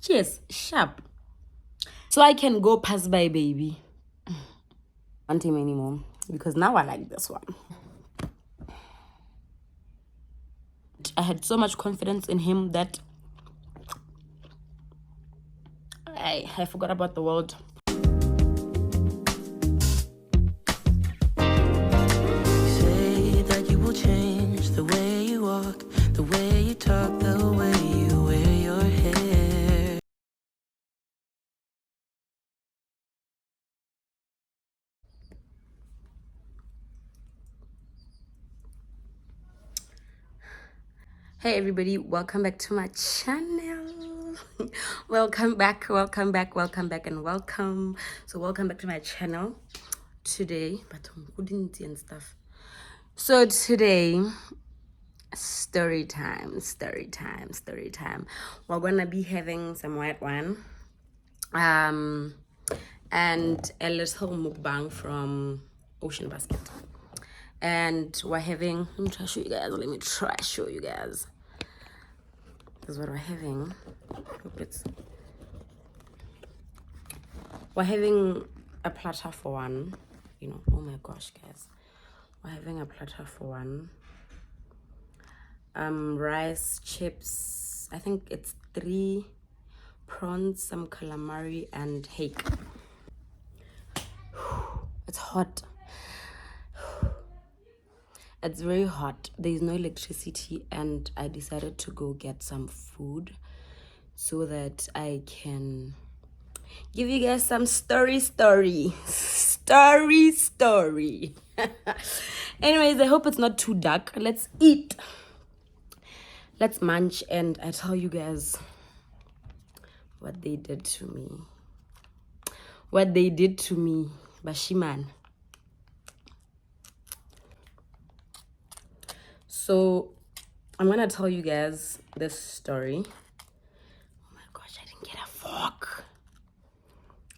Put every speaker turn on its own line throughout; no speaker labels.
Cheers, sharp. So I can go pass by, baby. I don't want him anymore because now I like this one. I had so much confidence in him that I forgot about the world.
Say that you will change the way you walk, the way you talk, the way you wear your hair.
Hey everybody, welcome back to my channel. welcome back, and welcome. So welcome back to my channel today. But couldn't and stuff. So today, story time. We're gonna be having some white wine, and a little mukbang from Ocean Basket. And we're having, let me try to show you guys. This is what we're having. We're having a platter for one. You know, oh my gosh, guys. We're having a platter for one. Rice, chips. I think it's 3 prawns, some calamari, and hake. It's hot. It's very hot. There's no electricity, and I decided to go get some food so that I can give you guys some story. Anyways, I hope it's not too dark. Let's eat. Let's munch, and I tell you guys what they did to me. Bashiman. So I'm gonna tell you guys this story. Oh my gosh, I didn't get a fork.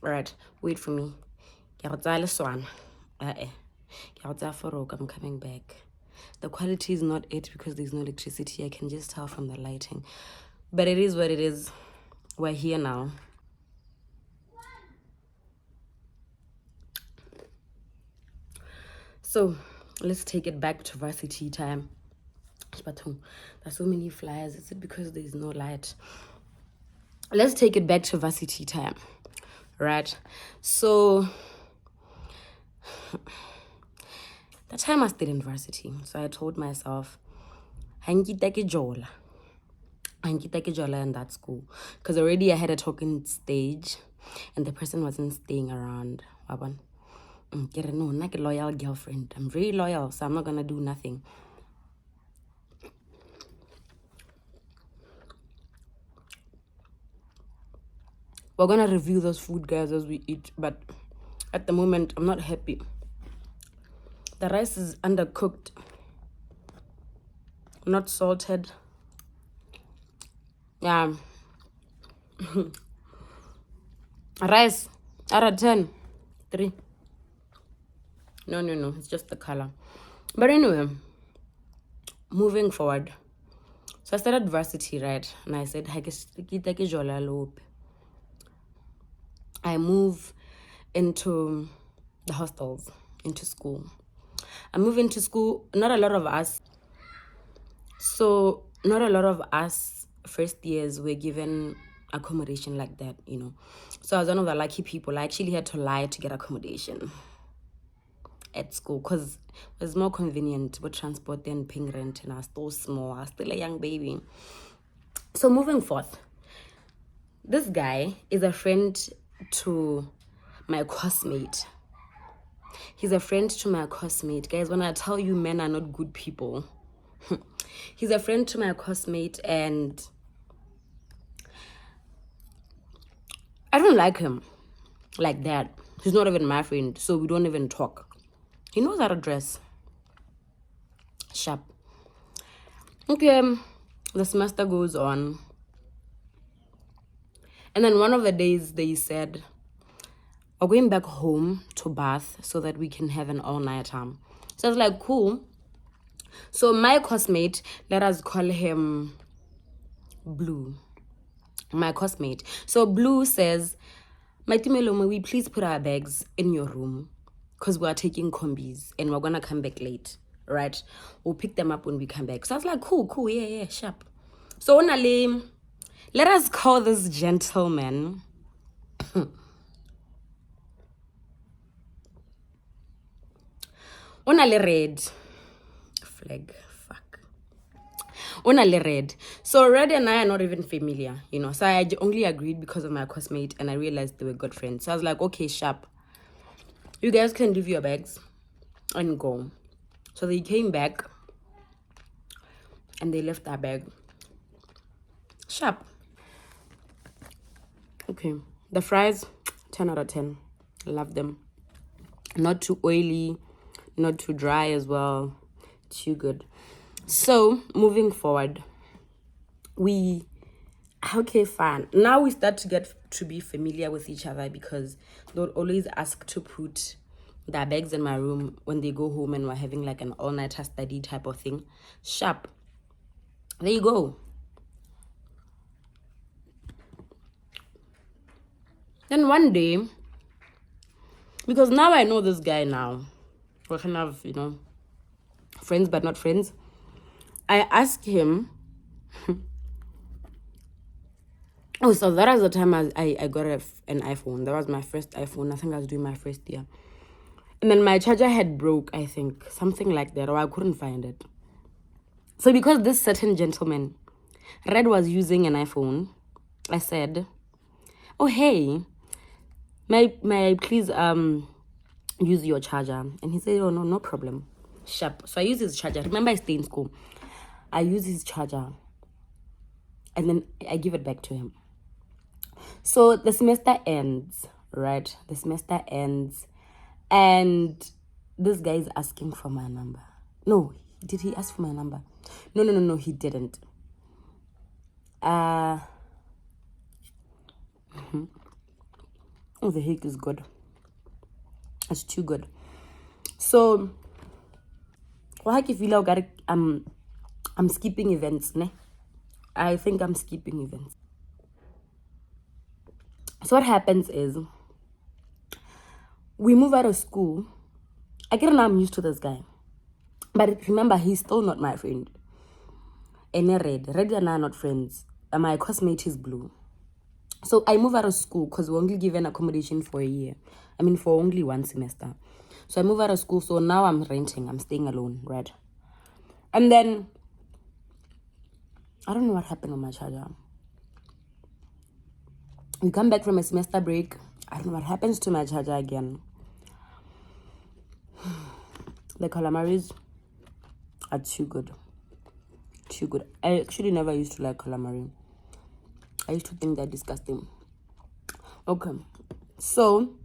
Alright, wait for me. I'm coming back. The quality is not it because there's no electricity. I can just tell from the lighting. But it is what it is. We're here now. So let's take it back to varsity time. There's so many flyers. Is it because there's no light? Let's take it back to varsity time. Right? So that time I stayed in varsity. So I told myself, Hankita ke jola in that school. Because already I had a talking stage and the person wasn't staying around. No, not a loyal girlfriend. I'm very loyal, so I'm not gonna do nothing. We're gonna review those food, guys, as we eat, but at the moment I'm not happy. The rice is undercooked, not salted. Yeah. Rice out of 10, 3. No, it's just the color. But anyway, moving forward. So I started varsity, right? And I said, I move into the hostels, into school. I move into school, not a lot of us first years were given accommodation like that, you know. So I was one of the lucky people. I actually had to lie to get accommodation at school because it was more convenient with transport than paying rent, and I was still small. I was still a young baby. So moving forth, this guy is a friend to my classmate. He's a friend to my classmate. Guys, when I tell you men are not good people, he's a friend to my classmate, and I don't like him like that. He's not even my friend, so we don't even talk. He knows how to dress. Sharp. Okay, the semester goes on. And then one of the days they said, we're going back home to Bath so that we can have an all-nighter. So I was like, cool. So my classmate, let us call him Blue. my cosmate. So Blue says, Maitimelo, may we please put our bags in your room because we are taking combis and we're going to come back late, right? We'll pick them up when we come back. So I was like, cool, yeah, sharp. So onale, let us call this gentleman onale red flag. Only Red. So Red and I are not even familiar, you know. So I only agreed because of my cosmate and I realized they were good friends. So I was like, okay, sharp. You guys can leave your bags and go. So they came back and they left our bag. Sharp. Okay. The fries, 10 out of 10. Love them. Not too oily, not too dry as well. Too good. So, moving forward, okay, fine. Now we start to get to be familiar with each other because they would always ask to put their bags in my room when they go home and we're having like an all-nighter study type of thing. Sharp. There you go. Then one day, because now I know this guy now, we're kind of, you know, friends but not friends. I asked him, oh, so that was the time I got an iPhone. That was my first iPhone. I think I was doing my first year. And then my charger had broke, I think. Something like that, or I couldn't find it. So because this certain gentleman, Red, was using an iPhone, I said, oh, hey, may I please use your charger? And he said, oh, no problem. Sharp. So I use his charger. Remember, I stay in school. I use his charger. And then I give it back to him. So the semester ends, right? The semester ends. And this guy is asking for my number. No, did he ask for my number? No, he didn't. Oh, the heck is good. It's too good. So, I'm skipping events, ne? I think I'm skipping events. So what happens is, we move out of school. I get now I'm used to this guy. But remember, he's still not my friend. And Red and I are not friends. And my cosmate is Blue. So I move out of school because we're only given accommodation for a year. I mean, for only one semester. So I move out of school. So now I'm renting. I'm staying alone, right? And then, I don't know what happened on my charger. We come back from a semester break. I don't know what happens to my charger again. The calamaris are too good. Too good. I actually never used to like calamari. I used to think they're disgusting. Okay. So,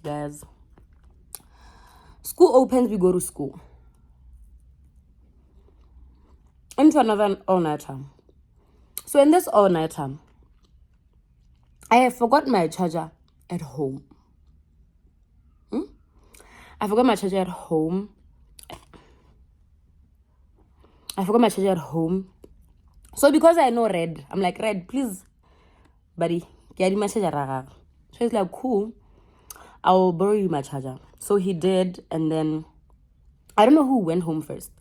guys, school opens, we go to school. Into another all-nighter. So in this all-nighter, I have forgot my charger at home. I forgot my charger at home. So because I know Red, I'm like, Red, please, buddy, get my charger. So he's like, cool, I'll borrow you my charger. So he did, and then I don't know who went home first.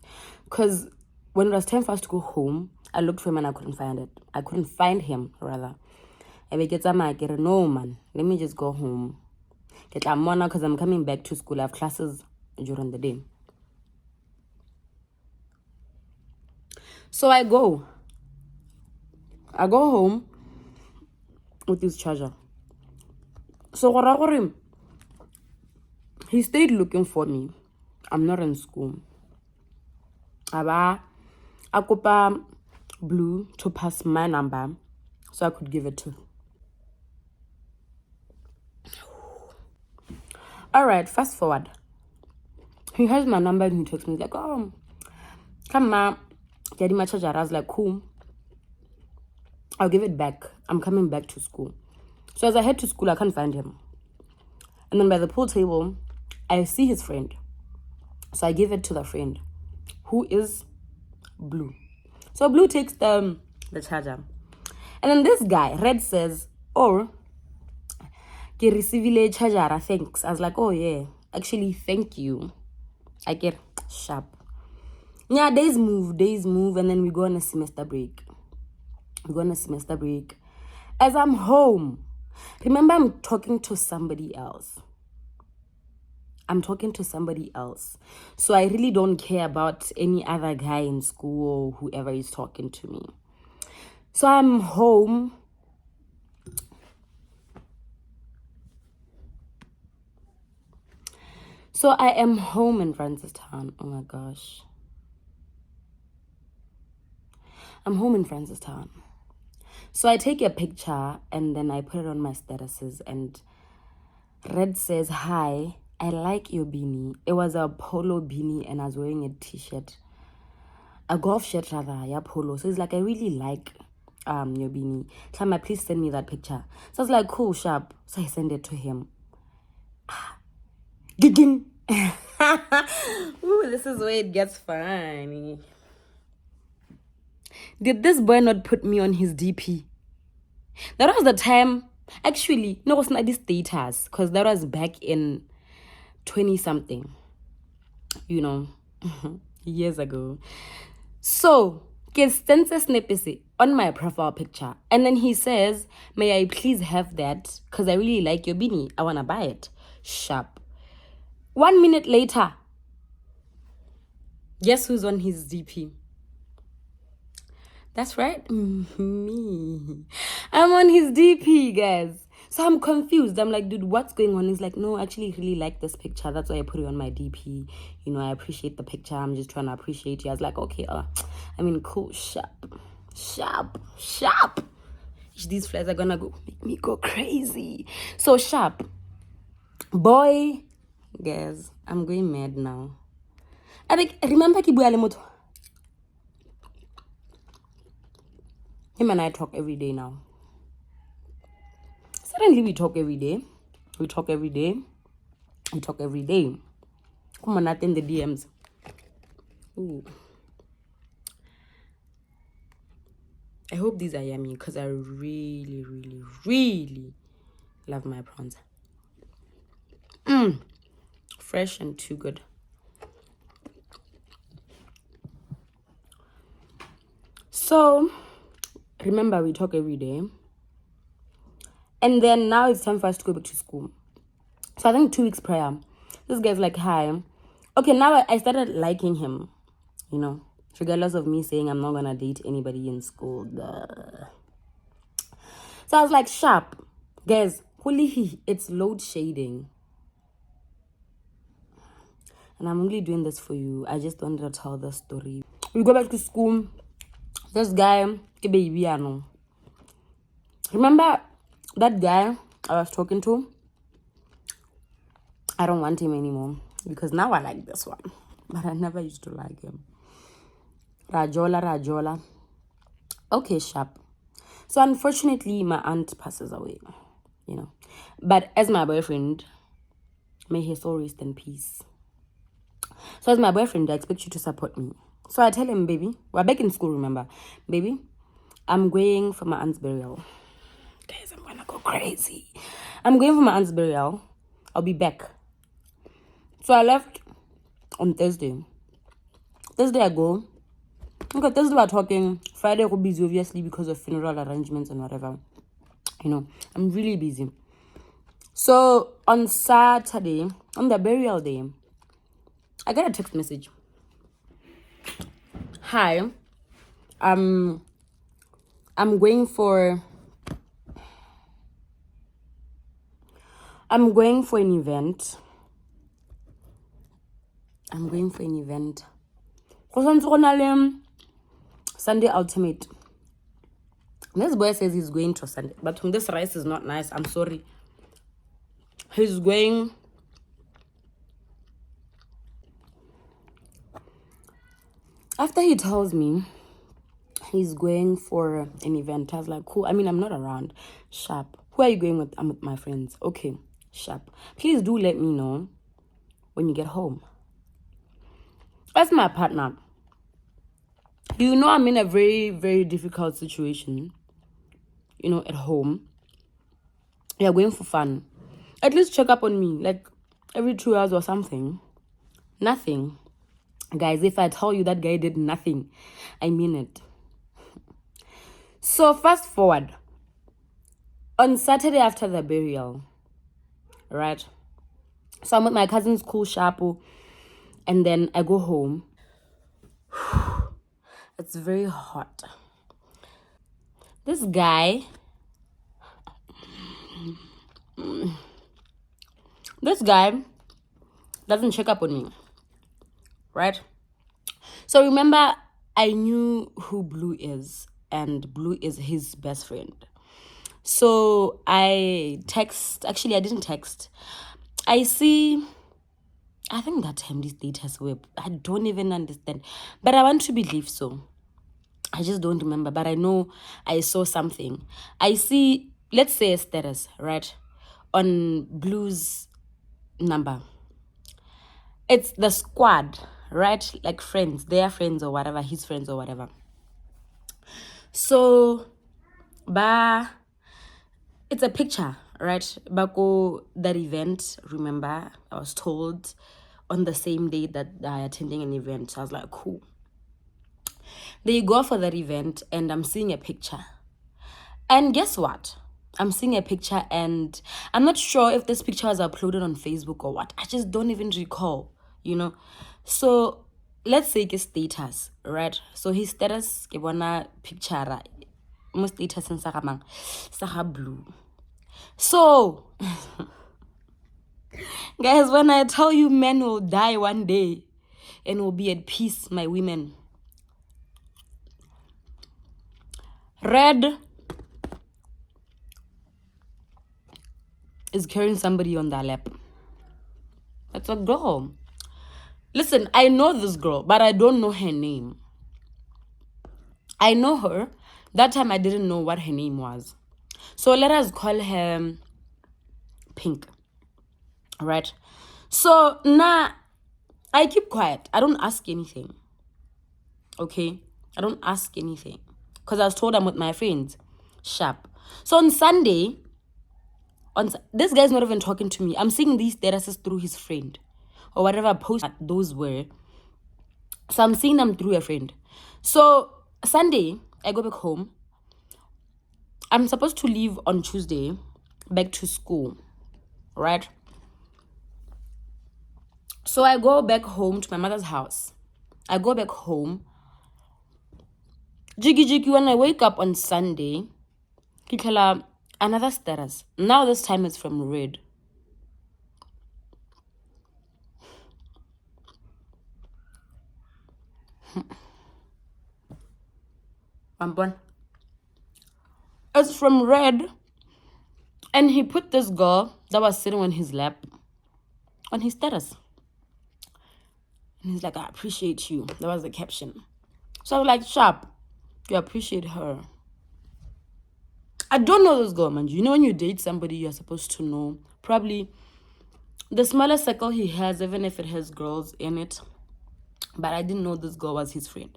Because when it was time for us to go home, I looked for him and I couldn't find it. I couldn't find him, rather. And we get no, man, let me just go home. Because I'm coming back to school. I have classes during the day. So I go home with this charger. So he stayed looking for me. I'm not in school. I kopa Blue to pass my number so I could give it to. Alright, fast forward. He has my number and he texts me like, oh, come ma, get my charger. I was like, cool, I'll give it back. I'm coming back to school. So as I head to school, I can't find him. And then by the pool table, I see his friend. So I give it to the friend, who is Blue. So Blue takes the the charger. And then this guy, Red, says, oh, ke receive charger, thanks. I was like, oh yeah, actually, thank you. I get sharp. Yeah, days move, and then we go on a semester break. As I'm home, remember I'm talking to somebody else. So I really don't care about any other guy in school or whoever is talking to me. So I'm home. So I am home in Francistown. Oh my gosh. I'm home in Francistown. So I take a picture and then I put it on my statuses, and Red says, hi, I like your beanie. It was a polo beanie and I was wearing a t-shirt. A golf shirt rather, yeah, polo. So he's like, I really like your beanie. Tama, please send me that picture. So I was like, cool, sharp. So I send it to him. Gigging. Ooh, this is where it gets funny. Did this boy not put me on his DP? That was the time. Actually, no, it was not this status, because that was back in 20-something. You know, years ago. So, he sends a snippet on my profile picture. And then he says, may I please have that? Because I really like your beanie. I want to buy it. Sharp. 1 minute later, guess who's on his DP? That's right, me. I'm on his DP, guys. So I'm confused. I'm like, dude, what's going on? He's like, no, I actually really like this picture. That's why I put it on my DP. You know, I appreciate the picture. I'm just trying to appreciate you. I was like, okay, cool, sharp. These flies are gonna make me go crazy. So sharp. Boy, guys, I'm going mad now. I think, remember Kibuale Moto? Him and I talk every day now. Suddenly we talk every day. Come on, not in the DMs. Ooh. I hope these are yummy because I really, really, really love my prawns. Fresh and too good. So, remember, we talk every day. And then now it's time for us to go back to school. So I think 2 weeks prior, this guy's like, hi. Okay, now I started liking him, you know, regardless of me saying I'm not going to date anybody in school. Duh. So I was like, sharp. Guys, holy, it's load shading. And I'm only doing this for you. I just wanted to tell the story. We go back to school. This guy, baby, I know. Remember that guy I was talking to? I don't want him anymore because now I like this one. But I never used to like him. Rajola. Okay, sharp. So unfortunately, my aunt passes away, you know. But as my boyfriend, may his soul rest in peace. So as my boyfriend, I expect you to support me. So I tell him, baby, we're back in school, remember? Baby, I'm going for my aunt's burial. Guys, I'm gonna go crazy. I'm going for my aunt's burial. I'll be back. So I left on Thursday. Thursday I go. Okay, Thursday we're talking. Friday we're busy, obviously, because of funeral arrangements and whatever. You know, I'm really busy. So on Saturday, on the burial day, I got a text message. Hi, I'm going for an event. Sunday Ultimate. This boy says he's going to Sunday, but this rice is not nice. I'm sorry. He's going. After he tells me he's going for an event, I was like, cool. I mean, I'm not around. Sharp. Who are you going with? I'm with my friends. Okay, sharp. Please do let me know when you get home. That's my partner. You know, I'm in a very, very difficult situation, you know, at home. You're going for fun. At least check up on me, like every 2 hours or something. Nothing. Guys, if I tell you that guy did nothing, I mean it. So fast forward. On Saturday after the burial, right? So I'm with my cousin's cool shapo, and then I go home. It's very hot. This guy doesn't check up on me, right? So remember, I knew who Blue is, and Blue is his best friend. So I didn't text. I think that time this status web, I don't even understand. But I want to believe so. I just don't remember, but I know I saw something. I see, let's say a status, right? On Blue's number. It's the squad, right? Like friends, their friends or whatever, his friends or whatever. So, it's a picture, right? Bako, that event, remember, I was told on the same day that I attending an event. So I was like, cool. They go for that event and I'm seeing a picture. And guess what? I'm seeing a picture and I'm not sure if this picture was uploaded on Facebook or what. I just don't even recall, you know. So let's say his status, right? So his status, ke bona picture, mo status in Saga Blue. So, guys, when I tell you men will die one day and will be at peace, my women. Red is carrying somebody on their lap. It's a girl. Listen, I know this girl, but I don't know her name. I know her. That time I didn't know what her name was. So let us call her Pink. Right? So now I keep quiet. I don't ask anything. Okay? I don't ask anything. Because I was told I'm with my friends. Sharp. So on Sunday, this guy's not even talking to me. I'm seeing these statuses through his friend. Or whatever post those were. So I'm seeing them through a friend. So Sunday, I go back home. I'm supposed to leave on Tuesday back to school, right? So I go back home to my mother's house. I go back home. Jiggy, when I wake up on Sunday, another status. Now this time it's from Red. It's from Red. And he put this girl that was sitting on his lap on his status. And he's like, I appreciate you. That was the caption. So I was like, sharp, you appreciate her. I don't know this girl, man. You know when you date somebody, you're supposed to know. Probably the smaller circle he has, even if it has girls in it. But I didn't know this girl was his friend.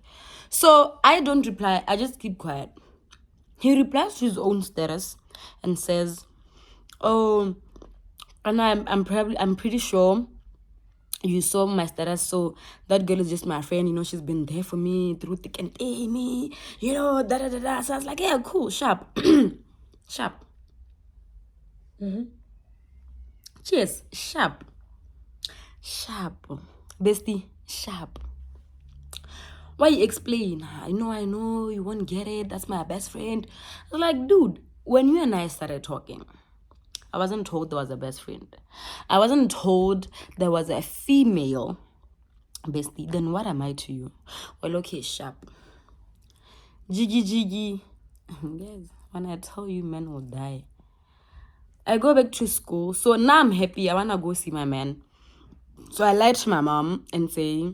So I don't reply. I just keep quiet. He replies to his own status and says, oh, and I'm pretty sure you saw my status, so that girl is just my friend, you know, she's been there for me through thick and thin, you know, da-da-da-da. So I was like, yeah, cool, sharp. Sharp. Cheers, sharp. Sharp. Bestie, sharp. Why you explain? I know, you won't get it. That's my best friend. I was like, dude, when you and I started talking, I wasn't told there was a best friend. I wasn't told there was a female bestie. Then what am I to you? Well, okay, sharp. Jiggy. Guys, when I tell you men will die. I go back to school. So now I'm happy. I want to go see my man. So I lied to my mom and say,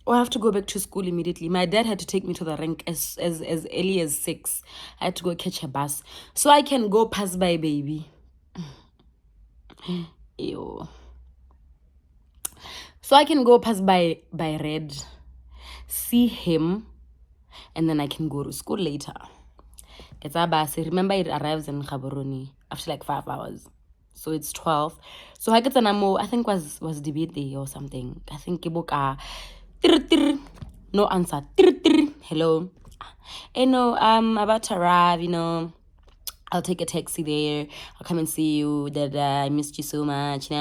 oh, I have to go back to school immediately. My dad had to take me to the rank as early as 6. I had to go catch a bus. So I can go pass by baby. Ew. So I can go pass by Red, see him, and then I can go to school later. It's a bus. Remember, it arrives in Gaborone after like 5 hours. So it's 12. So I get an amo, I think was debate day or something. I think Kiboka. No answer. Hello. No, I'm about to arrive, I'll take a taxi there. I'll come and see you. That I missed you so much. Need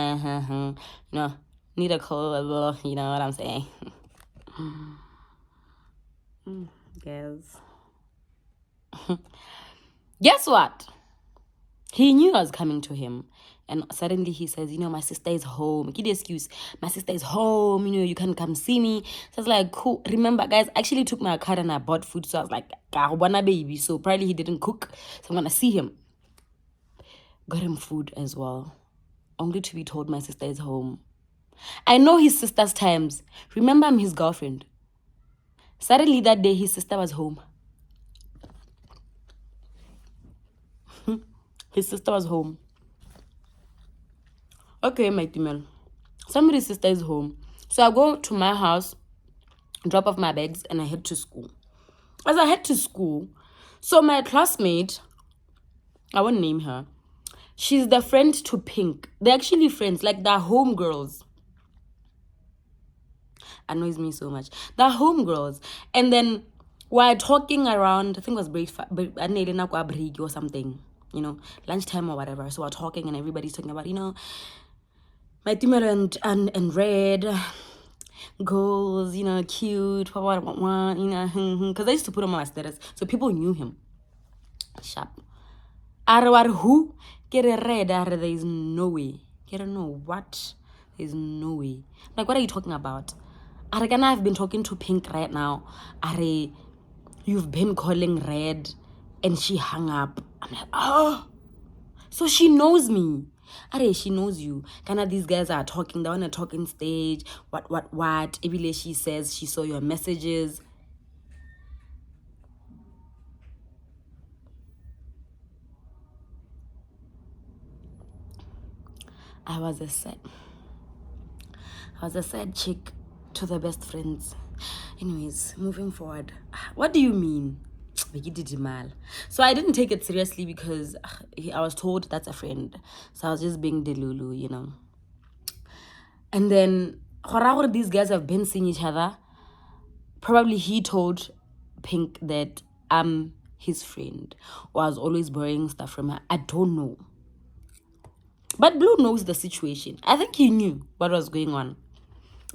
a call. You know what I'm saying? Guys. Guess what? He knew I was coming to him. And suddenly he says, my sister is home. Give the excuse. My sister is home. You can come see me. So I was like, cool. Remember, guys, I actually took my card and I bought food. So I was like, I want a baby. So probably he didn't cook. So I'm going to see him. Got him food as well. Only to be told my sister is home. I know his sister's times. Remember, I'm his girlfriend. Suddenly that day, his sister was home. His sister was home. Okay, my female. Somebody's sister is home. So I go to my house, drop off my bags, and I head to school. As I head to school, so my classmate, I won't name her, she's the friend to Pink. They're actually friends, like they're homegirls. Annoys me so much. They're homegirls. And then we're talking around, I think it was breakfast or something, lunchtime or whatever. So we're talking and everybody's talking about, my Timur and Red goals, cute, because I used to put him on my status, so people knew him. Sharp. Arwar who get a Red? There is no way. Get a no what? There's no way. Like, what are you talking about? Aragana, I've been talking to Pink right now. Are you've been calling Red, and she hung up. I'm like, oh, so she knows me. She knows you. Kinda these guys are talking. They're on a talking stage. What? Ebile, she says she saw your messages. I was a sad chick to the best friends. Anyways, moving forward. What do you mean? So I didn't take it seriously because I was told that's a friend. So I was just being delulu, And then these guys have been seeing each other. Probably he told Pink that I'm his friend, or I was always borrowing stuff from her. I don't know. But Blue knows the situation. I think he knew what was going on.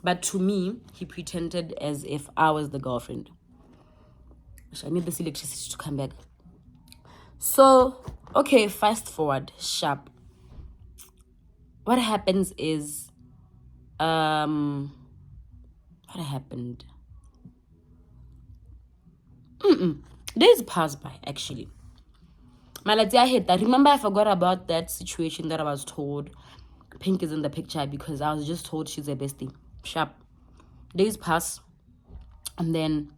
But to me, he pretended as if I was the girlfriend. I need this electricity to come back. So, okay, fast forward, sharp. What happens is, what happened? Days pass by, actually. I hate that. Remember, I forgot about that situation that I was told Pink is in the picture because I was just told she's a bestie. Sharp. Days pass, and then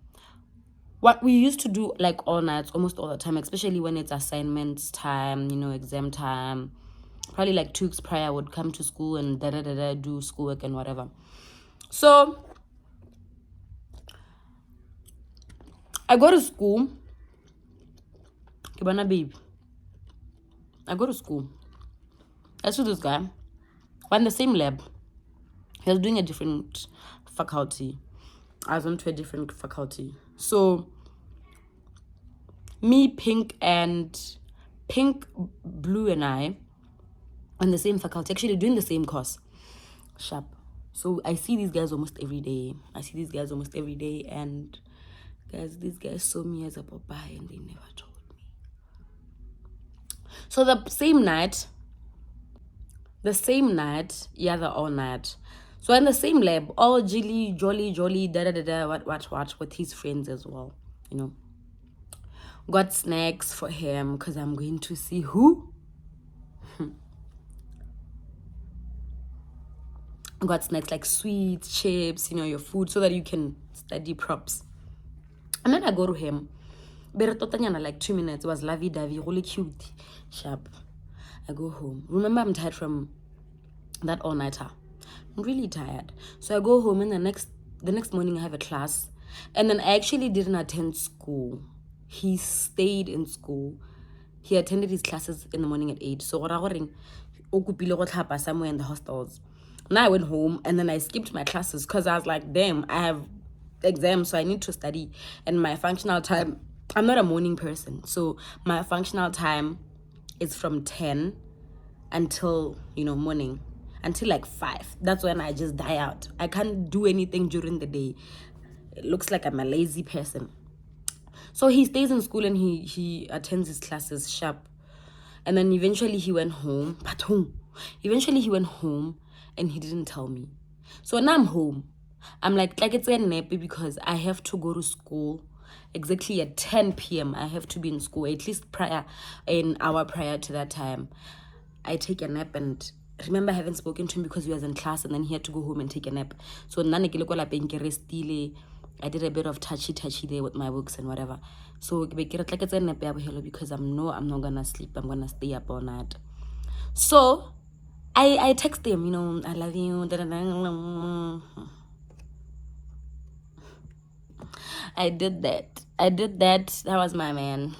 what we used to do like all nights, almost all the time, especially when it's assignments time, exam time, probably like 2 weeks prior, I would come to school and do schoolwork and whatever. So I go to school. Kibana babe. I go to school. I saw this guy. We're in the same lab. He was doing a different faculty. I was on to a different faculty. So me, Pink, Blue, and I on the same faculty, actually doing the same course. Sharp. So I see these guys almost every day. And guys, these guys saw me as a Popeye and they never told me. So the same night, the all night. So in the same lab, all jolly, what, with his friends as well, Got snacks for him because I'm going to see who? Got snacks like sweets, chips, your food so that you can study props. And then I go to him. Like 2 minutes. It was lovey-dovey, really cute. Sharp. I go home. Remember, I'm tired from that all-nighter. I'm really tired. So I go home and the next morning I have a class. And then I actually didn't attend school. He stayed in school. He attended his classes in the morning at 8. So somewhere in the hostels. Now I went home and then I skipped my classes because I was like, damn, I have exams, so I need to study. And my functional time, I'm not a morning person. So my functional time is from 10 until, morning. Until like 5. That's when I just die out. I can't do anything during the day. It looks like I'm a lazy person. So he stays in school and he attends his classes sharp. And then eventually he went home. Eventually he went home and he didn't tell me. So now I'm home. I'm like it's a nappy because I have to go to school exactly at 10 p.m. I have to be in school at least an hour prior to that time. I take a nap and remember I haven't spoken to him because he was in class and then he had to go home and take a nap. So I did a bit of touchy there with my books and whatever. So it's a nap because I'm not gonna sleep. I'm gonna stay up all night. So I text him, I love you. I did that. That was my man.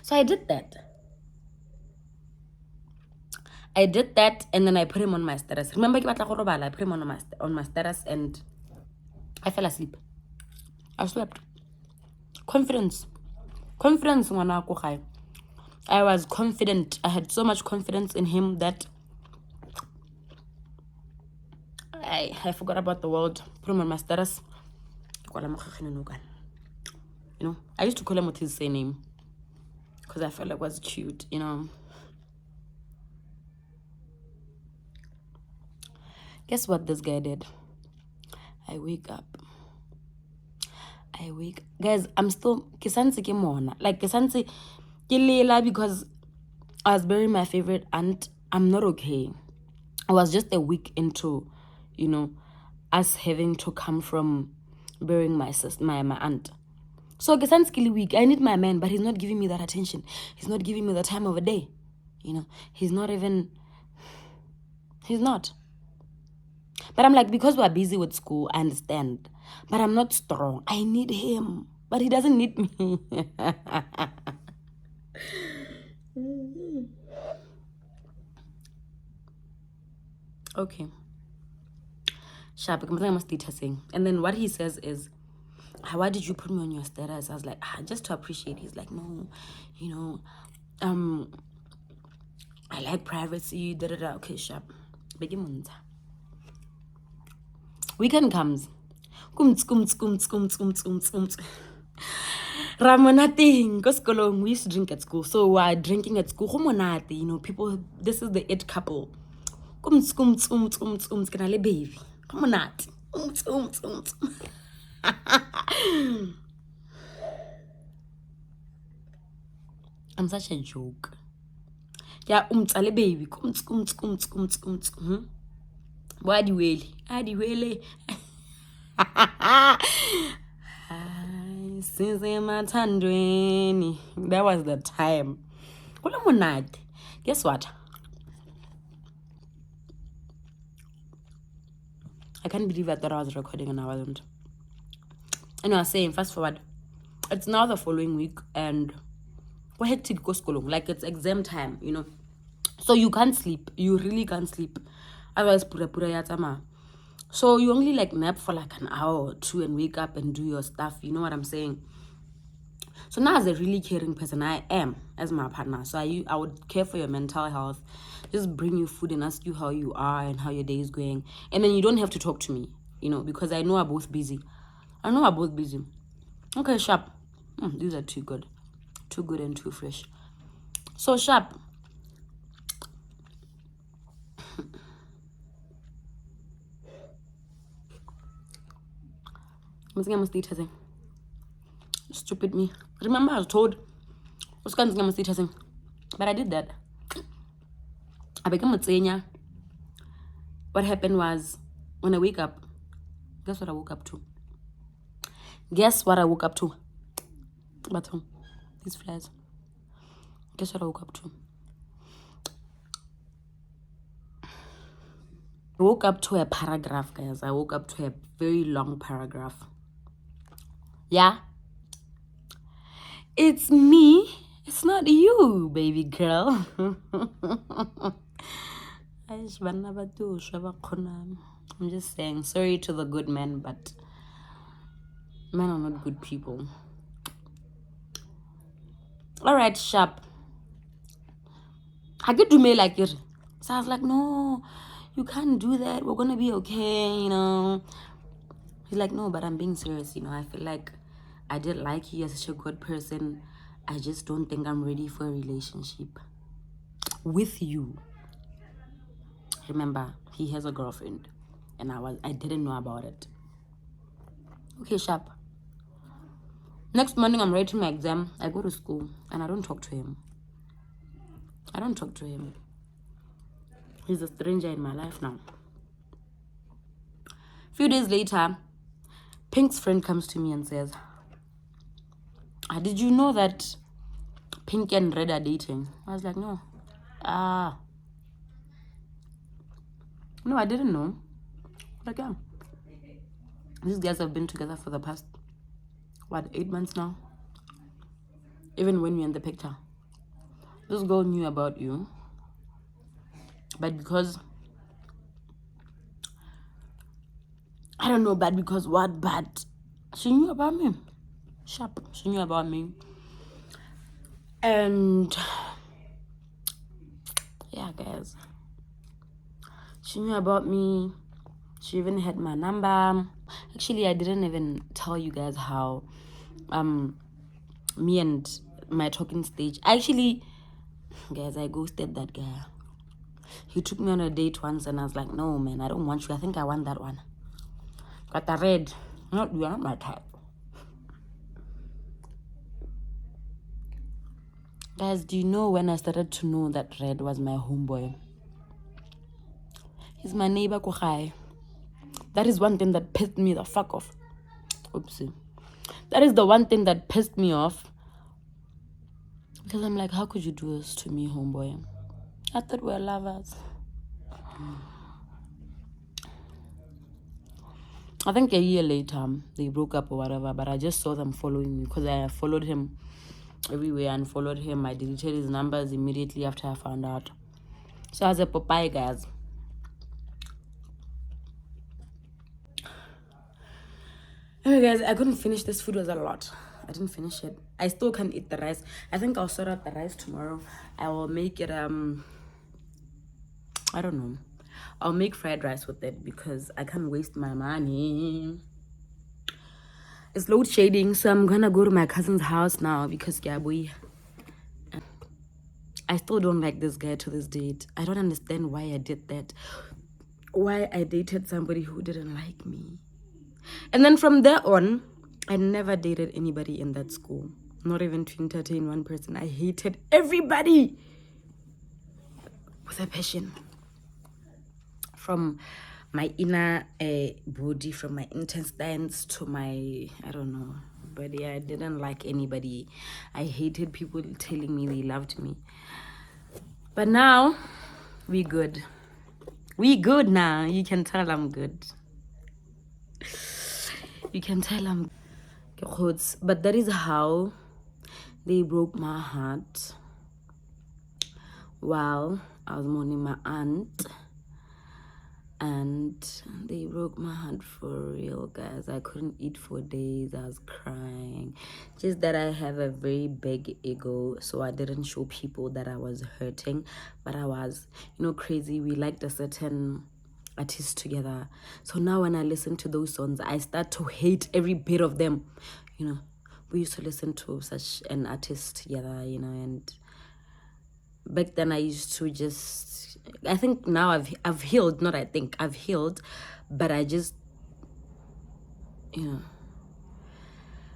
So I did that. And then I put him on my status. Remember, I put him on my status and I fell asleep. I slept. Confidence, ngwana. I was confident. I had so much confidence in him that I forgot about the world. Put him on my status. I used to call him with his surname because I felt like it was cute, Guess what this guy did? I wake up. Guys, I'm still kisansi ke mona. Like kisansi ke because I was burying my favorite aunt. I'm not okay. I was just a week into, us having to come from burying my aunt. So kisansi ke week. I need my man, but he's not giving me that attention. He's not giving me the time of the day. He's not. But I'm like, because we're busy with school, I understand. But I'm not strong. I need him. But he doesn't need me. Okay. Sharp, and then what he says is, why did you put me on your status? I was like, just to appreciate. He's like, no, I like privacy. Okay, Sharp. Weekend comes. Ramonating, go skolong. We used to drink at school. So we're drinking at school. People, this is the it couple. Can I baby? I'm such a joke. Yeah, baby. Wadi wele. Since that was the time. Guess what? I can't believe I thought I was recording and I wasn't. And I was saying, fast forward, it's now the following week and we're hectic go school. Like it's exam time, So you can't sleep. You really can't sleep. Otherwise, pura yatama. So you only nap for an hour or two and wake up and do your stuff. You know what I'm saying? So now as a really caring person, I am as my partner. So I would care for your mental health. Just bring you food and ask you how you are and how your day is going. And then you don't have to talk to me, because I know we're both busy. Okay, Sharp. These are too good. Too good and too fresh. So Sharp. Stupid me. Remember I was told but I did that. I became a tsenya. What happened was when I wake up, guess what I woke up to? But these flies. Guess what I woke up to? I woke up to a paragraph, guys. I woke up to a very long paragraph. Yeah? It's me. It's not you, baby girl. I'm just saying, sorry to the good men, but men are not good people. Alright, sharp. I get to me like it. So I was like, no, you can't do that. We're gonna be okay, you know. He's like, no, but I'm being serious, you know. I feel like I did like you. You're such a good person. I just don't think I'm ready for a relationship with you. Remember, he has a girlfriend, and I didn't know about it. Okay, sharp. Next morning, I'm writing my exam. I go to school, and I don't talk to him. I don't talk to him. He's a stranger in my life now. A few days later, Pink's friend comes to me and says, did you know that Pink and Red are dating? I was like, no. No, I didn't know. Like, yeah. These guys have been together for the past, 8 months now? Even when you're in the picture. This girl knew about you. But because, I don't know, bad because what, but she knew about me. Sharp. She knew about me. And, yeah, guys. She knew about me. She even had my number. Actually, I didn't even tell you guys how me and my talking stage. Actually, guys, I ghosted that guy. He took me on a date once and I was like, no, man, I don't want you. I think I want that one. Got the Red. Not you, are not my type. Guys, do you know when I started to know that Red was my homeboy? He's my neighbor, Kohai. That is one thing that pissed me the fuck off. Oopsie. That is the one thing that pissed me off. Because I'm like, how could you do this to me, homeboy? I thought we were lovers. I think a year later, they broke up or whatever, but I just saw them following me because I followed him everywhere and followed him. I deleted his numbers immediately after I found out. So I was a Popeye, guys. Anyway, guys, I couldn't finish. This food was a lot. I didn't finish it. I still can't eat the rice. I think I'll sort out the rice tomorrow. I will make it, I don't know. I'll make fried rice with it because I can't waste my money. It's load shading, so I'm gonna go to my cousin's house now because, yeah, boy, I still don't like this guy to this date. I don't understand why I did that. Why I dated somebody who didn't like me. And then from there on, I never dated anybody in that school. Not even to entertain one person. I hated everybody with a passion. From my inner body, from my intestines to my, I don't know. But yeah, I didn't like anybody. I hated people telling me they loved me. But now, we good. We good now. You can tell I'm good. You can tell I'm good. But that is how they broke my heart while I was mourning my aunt. And they broke my heart for real, guys. I couldn't eat for days. I was crying. Just that I have a very big ego, so I didn't show people that I was hurting. But I was, crazy. We liked a certain artist together. So now when I listen to those songs, I start to hate every bit of them. We used to listen to such an artist together, and back then I used to just, I think now I've healed, not I think, I've healed, but I just,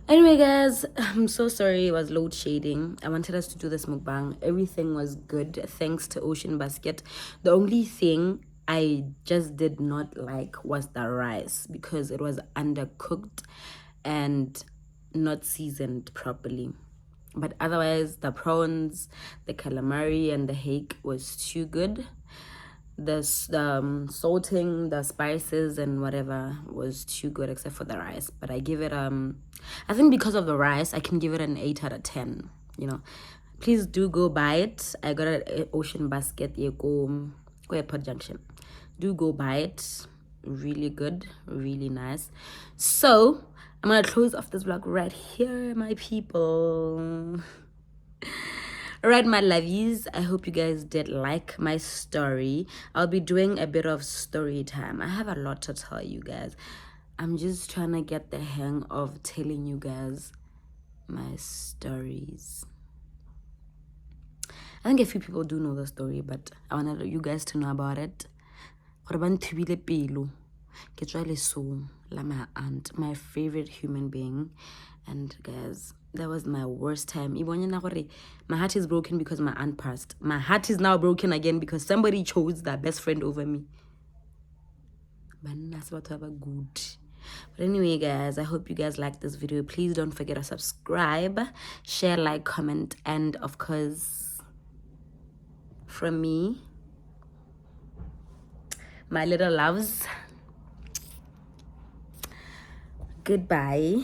Anyway, guys, I'm so sorry it was load shading. I wanted us to do this mukbang. Everything was good thanks to Ocean Basket. The only thing I just did not like was the rice because it was undercooked and not seasoned properly. But otherwise, the prawns, the calamari, and the hake was too good. salting, the spices and whatever was too good except for the rice. But I give it I think because of the rice I can give it an 8 out of 10. Please do go buy it. I got it at Ocean Basket. Go Airport Junction. Do go buy it. Really good, really nice. So I'm gonna close off this vlog right here, my people. Alright, my lovies, I hope you guys did like my story. I'll be doing a bit of story time. I have a lot to tell you guys. I'm just trying to get the hang of telling you guys my stories. I think a few people do know the story, but I want you guys to know about it. My aunt, my favorite human being. And guys, that was my worst time. My heart is broken because my aunt passed. My heart is now broken again because somebody chose their best friend over me. But that's what have a good. But anyway, guys, I hope you guys liked this video. Please don't forget to subscribe, share, like, comment, and of course, from me, my little loves, goodbye.